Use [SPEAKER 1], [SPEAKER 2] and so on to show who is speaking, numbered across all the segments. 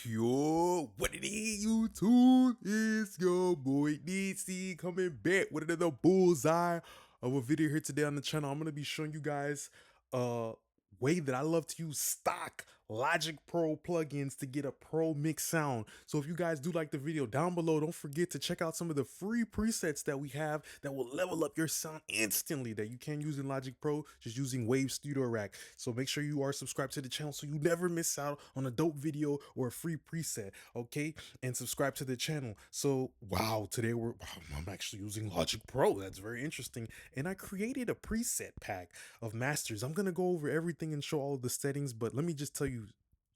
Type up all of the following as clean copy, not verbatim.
[SPEAKER 1] Yo, what it is, YouTube? It's your boy DC coming back with another bullseye of a video here today on the channel. I'm gonna be showing you guys a way that I love to use stock Logic Pro plugins to get a pro mix sound. So if you guys do like the video, down below, don't forget to check out some of the free presets that we have that will level up your sound instantly that you can use in Logic Pro just using Wave Studio Rack. So make sure you are subscribed to the channel so you never miss out on a dope video or a free preset, okay? And subscribe to the channel. So wow, today I'm actually using Logic Pro. That's very interesting. And I created a preset pack of masters. I'm gonna go over everything and show all of the settings, but let me just tell you,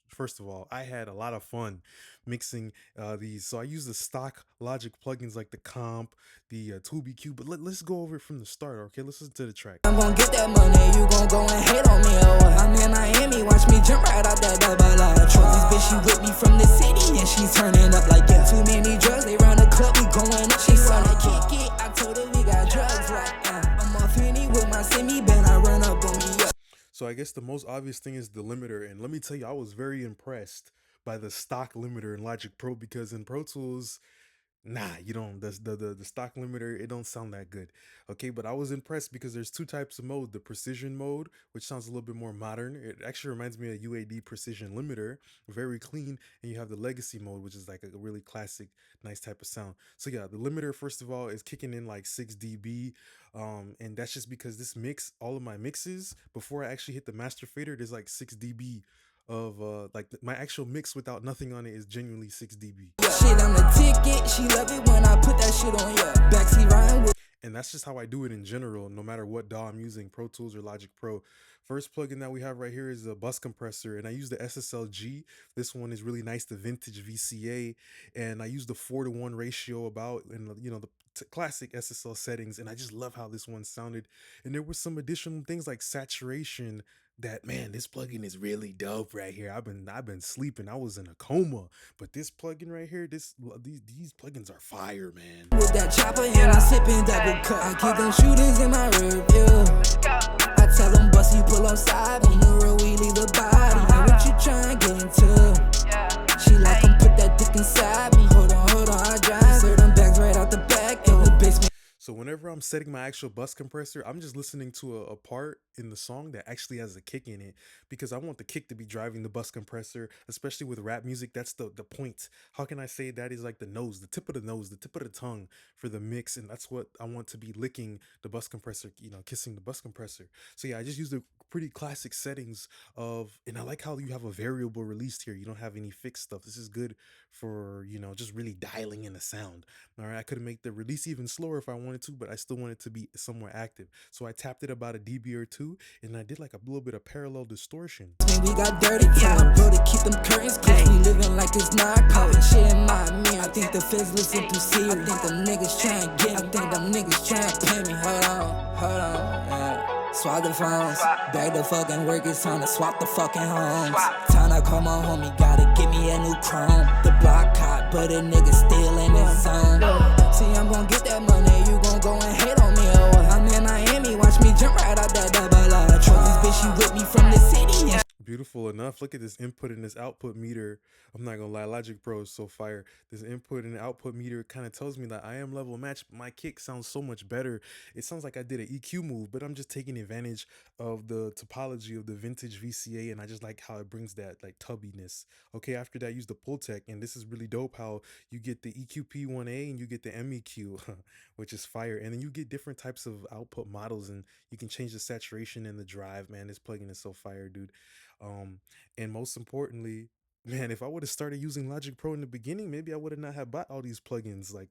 [SPEAKER 1] first of all, I had a lot of fun mixing these. So I use the stock Logic plugins like the comp, the TubiQ, but let's go over it from the start, okay? Let's listen to the track.
[SPEAKER 2] I'm gonna get that money, you gon' go and hate on me, oh. I'm in Miami, watch me jump right out that double R. Trophies, bitch, she with me from the city, and she's turning up like that. Too many drugs, they round the club, we going up. She wanna kick it, I told her we got drugs like I'm off Henny with my semi-band, I run up on me, yeah.
[SPEAKER 1] So I guess the most obvious thing is the limiter, and let me tell you, I was very impressed by the stock limiter in Logic Pro, because in Pro Tools, you don't, the stock limiter, it don't sound that good, okay? But I was impressed because there's two types of mode: the precision mode, which sounds a little bit more modern. It actually reminds me of UAD precision limiter, very clean. And you have the legacy mode, which is like a really classic, nice type of sound. So yeah, the limiter, first of all, is kicking in like 6 dB, and that's just because this mix, all of my mixes, before I actually hit the master fader, there's like 6 dB of my actual mix without nothing on it is genuinely 6 dB.
[SPEAKER 2] Shit on the ticket, she love it when I put that shit on, yeah. Backseat riding with.
[SPEAKER 1] And that's just how I do it in general, no matter what DAW I'm using, Pro Tools or Logic Pro. First plugin that we have right here is the bus compressor, and I use the SSLG. This one is really nice, the vintage VCA, and I use the 4:1 ratio about, and you know, the classic SSL settings, and I just love how this one sounded. And there were some additional things like saturation that, man, this plugin is really dope right here. I've been sleeping. I was in a coma, but this plugin right here, these plugins are fire, man.
[SPEAKER 2] With that chopper and I'm sipping double cup. I keep them shooters in my rear view. I tell them bust, you pull up side on the road, we leave the body. Now what you trying to get into? She like them put that dick inside me. Hold on, I drive. Serve them bags right out the back in the basement.
[SPEAKER 1] So whenever I'm setting my actual bus compressor, I'm just listening to a part in the song that actually has a kick in it, because I want the kick to be driving the bus compressor, especially with rap music. That's the point. How can I say that is like the nose, the tip of the nose, the tip of the tongue for the mix, and that's what I want to be licking the bus compressor, you know, kissing the bus compressor. So yeah, I just use the pretty classic settings of, and I like how you have a variable release here. You don't have any fixed stuff. This is good for, you know, just really dialing in the sound. All right, I could make the release even slower if I wanted to, but I still want it to be somewhere active. So I tapped it about a dB or two, and I did like a little bit of parallel distortion.
[SPEAKER 2] Man, we got dirty time, bro, to keep them curtains closed. We living like it's not cold. Shit in my me. I think the feds listen through Siri. I think them niggas trying to get me. I think them niggas trying to pay me. Hold on, yeah. Swap the phones, bag the fucking work, it's time to swap the fucking homes. Time to call my homie, gotta give me a new chrome. The block hot, but a nigga still in his zone. See, I'm gonna get that money, you gon' go and hate on me, oh. I'm in Miami, watch me jump right out that double R. Trophies, bitch, she with me from the city, yeah.
[SPEAKER 1] Beautiful enough. Look at this input and this output meter. I'm not gonna lie, Logic Pro is so fire. This input and output meter kind of tells me that I am level matched. My kick sounds so much better. It sounds like I did an EQ move, but I'm just taking advantage of the topology of the vintage VCA, and I just like how it brings that like tubbiness. Okay, after that, I use the Pultec, and this is really dope how you get the EQP1A and you get the MEQ, which is fire. And then you get different types of output models, and you can change the saturation and the drive. Man, this plugin is so fire, dude. And most importantly, man, if I would have started using Logic Pro in the beginning, maybe I would have not have bought all these plugins. Like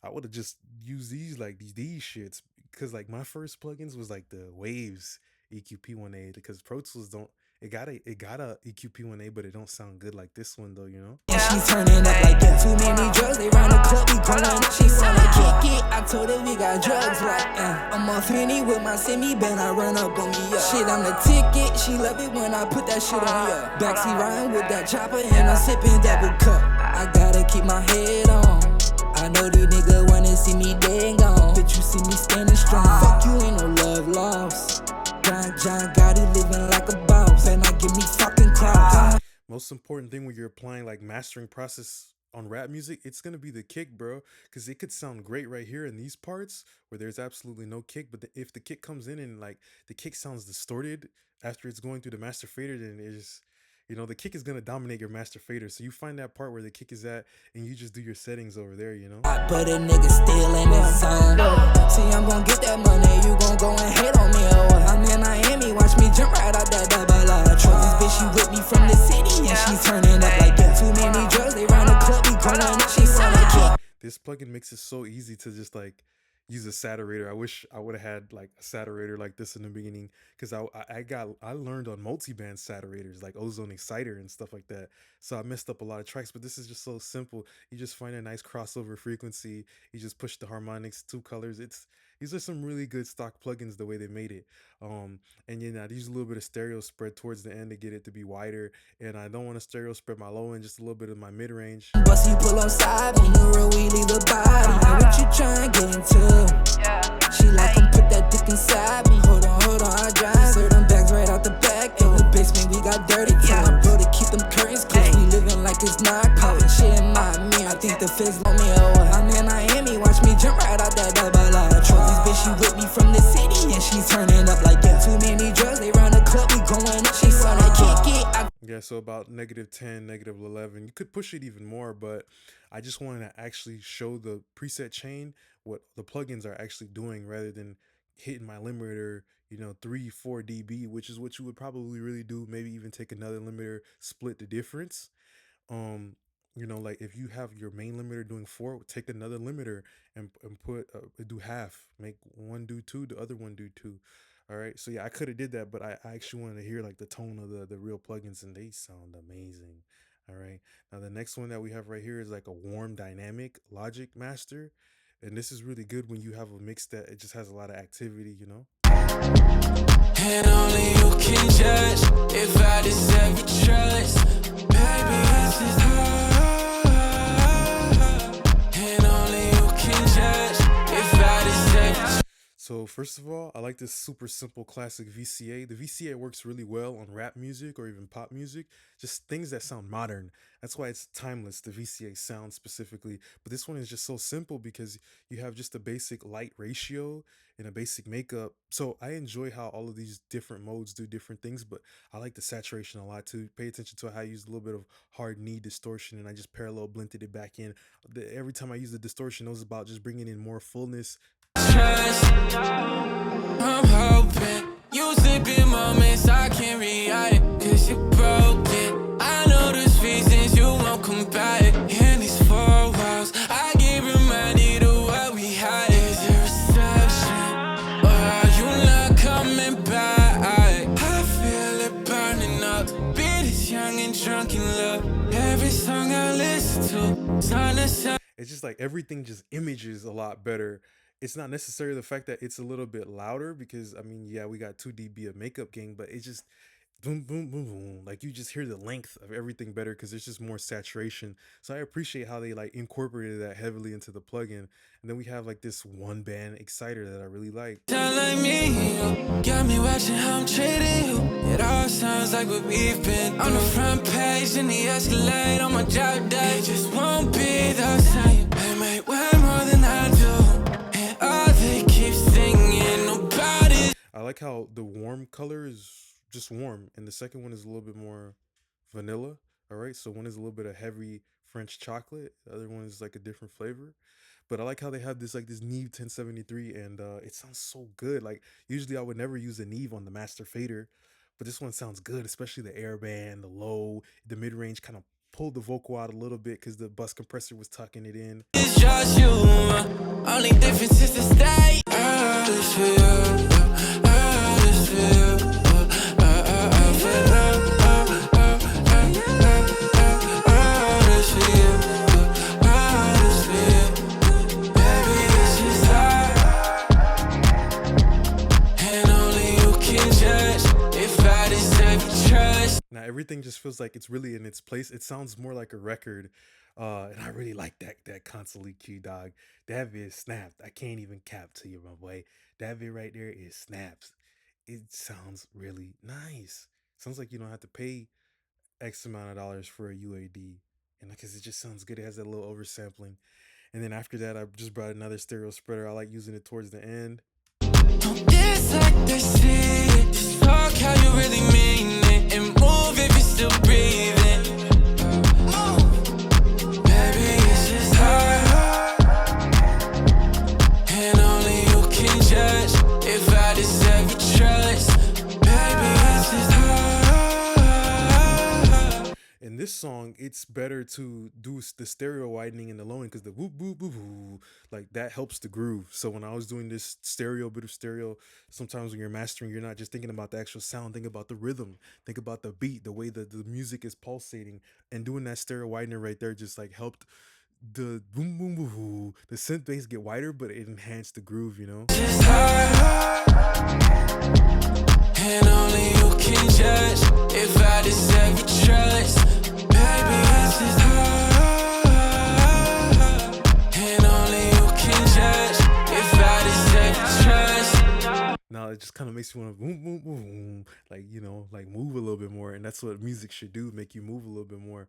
[SPEAKER 1] I would have just used these like these shits, because like my first plugins was like the Waves EQP1A, because Pro Tools don't. It got a EQP1A, but it don't sound good like this one though, you know?
[SPEAKER 2] She's turning up like that. Too many drugs, they round the club, we going. She wanna kick it, I told her we got drugs like I'm off Henny with my semi-band, I run up on me, yeah. Shit on the ticket, she love it when I put that shit on, yeah. Backseat riding with that chopper, and I'm sipping double cup. I gotta keep my head on. I know these niggas wanna see me dead and gone. Bitch, you see me standing strong. Fuck you, ain't no love lost. John Gotti living like a boss, and I give me fucking cross.
[SPEAKER 1] most important thing when you're applying like mastering process on rap music, it's gonna be the kick, bro. Because it could sound great right here in these parts where there's absolutely no kick, but if the kick comes in and like the kick sounds distorted after it's going through the master fader, then it's, the kick is gonna dominate your master fader. So you find that part where the kick is at, and you just do your settings over there, you know.
[SPEAKER 2] But a nigga still in his zone. See, I'm gon' get that money, you gon' go and hate on me. Oh, I'm in Miami, watch me jump right out that double R. Trophies, bitch, she with me from the city, and she's turning up like that. Too many drugs, they round the club, we going up, she wanna kill.
[SPEAKER 1] This plugin makes it so easy to just like use a saturator. I wish I would have had like a saturator like this in the beginning, because I learned on multi-band saturators like Ozone Exciter and stuff like that. So I messed up a lot of tracks, but this is just so simple. You just find a nice crossover frequency. You just push the harmonics, two colors. These are some really good stock plugins the way they made it. And I use a little bit of stereo spread towards the end to get it to be wider, and I don't want to stereo spread my low end, just a little bit of my mid range.
[SPEAKER 2] Bust you pull on side, on the road we leave the body. Now what you tryna get into? She like, come put that dick inside me. Hold on, I drive. Serve them bags right out the back. In the basement we got dirty time. Bro, to keep them curtains closed. We living like it's not cold. Shit in Miami, I think the feds on me. Oh, I'm in Miami, watch me jump right out that double R. Trophies, bitch, she with me from the city, and she's turning up like that. Too many drugs, they round the club, we going up. She wanna kick it.
[SPEAKER 1] Yeah, so about -10, -11. You could push it even more, but I just wanted to actually show the preset chain what the plugins are actually doing rather than hitting my limiter, 3, 4 dB, which is what you would probably really do. Maybe even take another limiter, split the difference. Like if you have your main limiter doing 4, take another limiter and put do half, make one do 2, the other one do 2. All right, so yeah, I could have did that, but I actually wanted to hear like the tone of the real plugins, and they sound amazing. All right, now the next one that we have right here is like a warm dynamic logic master, and this is really good when you have a mix that it just has a lot of activity.
[SPEAKER 2] And only you can judge if I deserve your trust. Baby, this is hard. And only you can judge if I deserve your trust.
[SPEAKER 1] So first of all, I like this super simple classic VCA. The VCA works really well on rap music or even pop music, just things that sound modern. That's why it's timeless, the VCA sound specifically. But this one is just so simple because you have just a basic light ratio and a basic makeup. So I enjoy how all of these different modes do different things, but I like the saturation a lot too. Pay attention to how I use a little bit of hard knee distortion, and I just parallel blended it back in. Every time I use the distortion, it was about just bringing in more fullness.
[SPEAKER 2] I'm hoping you slip in moments I can't react, cause you broke it. I know there's reasons you won't come back. In these 4 walls, I get reminded of what we had. Is there reception, or are you not coming back? I feel it burning up. Beat is young and drunk in love. Every song I listen to, sun to sun.
[SPEAKER 1] It's just like everything just images a lot better. It's not necessarily the fact that it's a little bit louder, because I mean, yeah, we got 2 dB of makeup gain, but it just boom, boom, boom, boom. Like you just hear the length of everything better because there's just more saturation. So I appreciate how they like incorporated that heavily into the plugin. And then we have like this one band exciter that I really like.
[SPEAKER 2] Sound like me, got me watching how I'm treating you. It all sounds like what we've been on the front page in the Escalade on my job day. It just won't be the same. They make way more than I do, and all they keep singing about it.
[SPEAKER 1] I like how the warm color is just warm, and the second one is a little bit more vanilla. All right, so one is a little bit of heavy French chocolate, the other one is like a different flavor. But I like how they have this Neve 1073, and it sounds so good. Like usually I would never use a Neve on the master fader, but this one sounds good, especially the air band, the low, the mid range kind of pulled the vocal out a little bit because the bus compressor was tucking it in.
[SPEAKER 2] It's just you, only difference is the state. This for you, this for you.
[SPEAKER 1] Now everything just feels like it's really in its place. It sounds more like a record, and I really like that console EQ, dog. That vid snapped. I can't even cap to you, my boy. That vid right there is snaps. It sounds really nice. Sounds like you don't have to pay X amount of dollars for a UAD, and because it just sounds good, it has that little oversampling. And then after that, I just brought another stereo spreader. I like using it towards the end.
[SPEAKER 2] It's like they see it. Just talk how you really mean it, and move if you're still breathing. Move, baby, it's just hard, and only you can judge if I deserve your trust. Baby, it's just hard.
[SPEAKER 1] In this song, it's better to do the stereo widening and the low end because the whoop whoop whoop whoop, like that helps the groove. So when I was doing this bit of stereo, sometimes when you're mastering, you're not just thinking about the actual sound, think about the rhythm, think about the beat, the way that the music is pulsating, and doing that stereo widening right there just like helped the boom boom boom boom, the synth bass get wider, but it enhanced the groove, you know.
[SPEAKER 2] It's hard, and only you can judge if I deserve your trust. Baby, it's just hard, and only you can judge if I deserve your trust.
[SPEAKER 1] Now it just kind of makes you want to boom boom boom boom, like, you know, like move a little bit more, and that's what music should do, make you move a little bit more.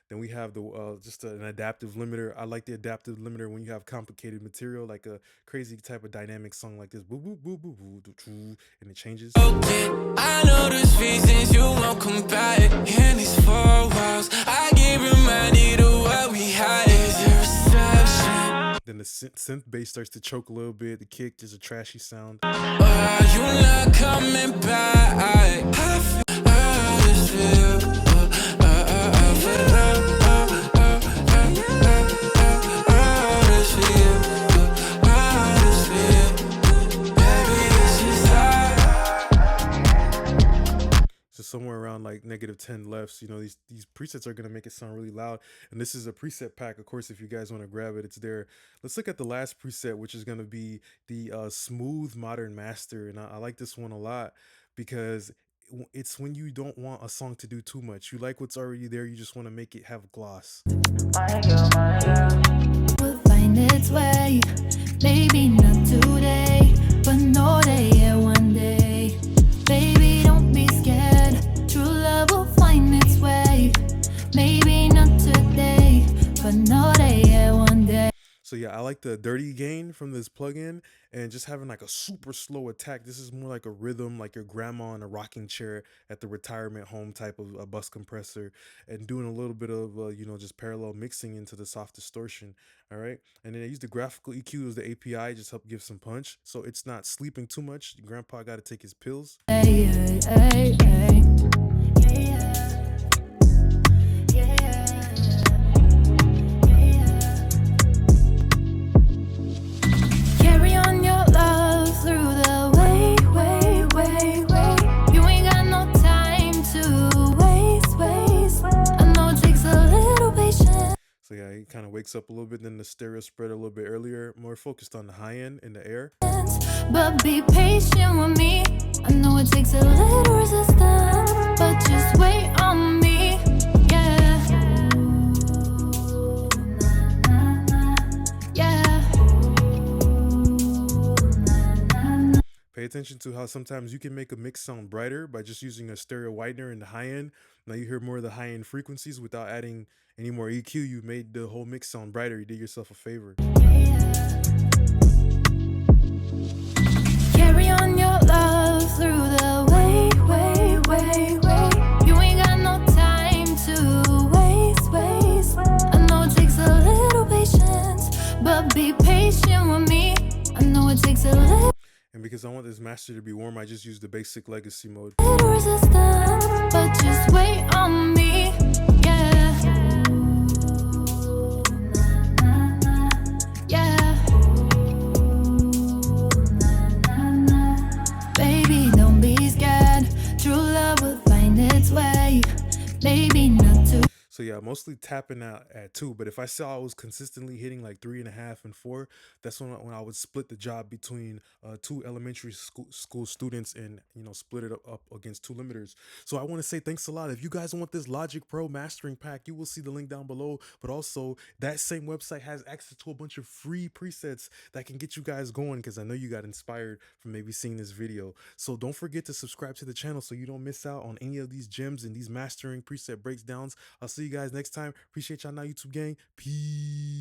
[SPEAKER 1] Then we have the just an adaptive limiter. I like the adaptive limiter when you have complicated material, like a crazy type of dynamic song like this, boo boo boo boo boo, and it changes.
[SPEAKER 2] Okay, I know there's reasons you won't come back in these 4 walls. I get reminded of what we had. Is there reception?
[SPEAKER 1] Then the synth bass starts to choke a little bit. The kick, there's a trashy sound.
[SPEAKER 2] Are you not coming back? I just feel.
[SPEAKER 1] So somewhere around like -10 lefts, you know, these presets are gonna make it sound really loud. And this is a preset pack, of course. If you guys want to grab it, it's there. Let's look at the last preset, which is gonna be the smooth modern master. And I like this one a lot because it's when you don't want a song to do too much. You like what's already there. You just want to make it have gloss.
[SPEAKER 2] My girl. Will find its way. Maybe not today, but no day, yeah, one day. Baby, don't be scared. True love will find its way. Maybe not today, but no day, yeah, one day.
[SPEAKER 1] So yeah, I like the dirty gain from this plugin, and just having like a super slow attack. This is more like a rhythm, like your grandma in a rocking chair at the retirement home type of a bus compressor, and doing a little bit of you know, just parallel mixing into the soft distortion. All right, and then I use the graphical EQ as the API, just help give some punch, so it's not sleeping too much. Grandpa got to take his pills.
[SPEAKER 2] Hey, hey, hey, hey.
[SPEAKER 1] So yeah, he kind of wakes up a little bit, then the stereo spread a little bit earlier, more focused on the high end in the air.
[SPEAKER 2] But be patient with me. I know it takes a little resistance, but just wait on me. Yeah. Yeah.
[SPEAKER 1] Pay attention to how sometimes you can make a mix sound brighter by just using a stereo widener in the high end. Now you hear more of the high end frequencies without adding any more EQ. You made the whole mix sound brighter. You did yourself a favor.
[SPEAKER 2] Carry on your love through the way. You ain't got no time to waste. I know it takes a little patience, but be patient with me. I know it takes a little.
[SPEAKER 1] And because I want this master to be warm, I just use the basic legacy mode.
[SPEAKER 2] Resistance, but just wait on me. Yeah. Yeah. Baby, don't be scared. True love will find its way. Maybe not too.
[SPEAKER 1] So yeah, mostly tapping out at 2. But if I saw I was consistently hitting like 3.5 and 4, that's when I would split the job between two elementary school students and split it up against two limiters. So I want to say thanks a lot. If you guys want this Logic Pro mastering pack, you will see the link down below. But also that same website has access to a bunch of free presets that can get you guys going, because I know you got inspired from maybe seeing this video. So don't forget to subscribe to the channel so you don't miss out on any of these gems and these mastering preset breakdowns. I'll see you guys next time. Appreciate y'all now, YouTube gang. Peace.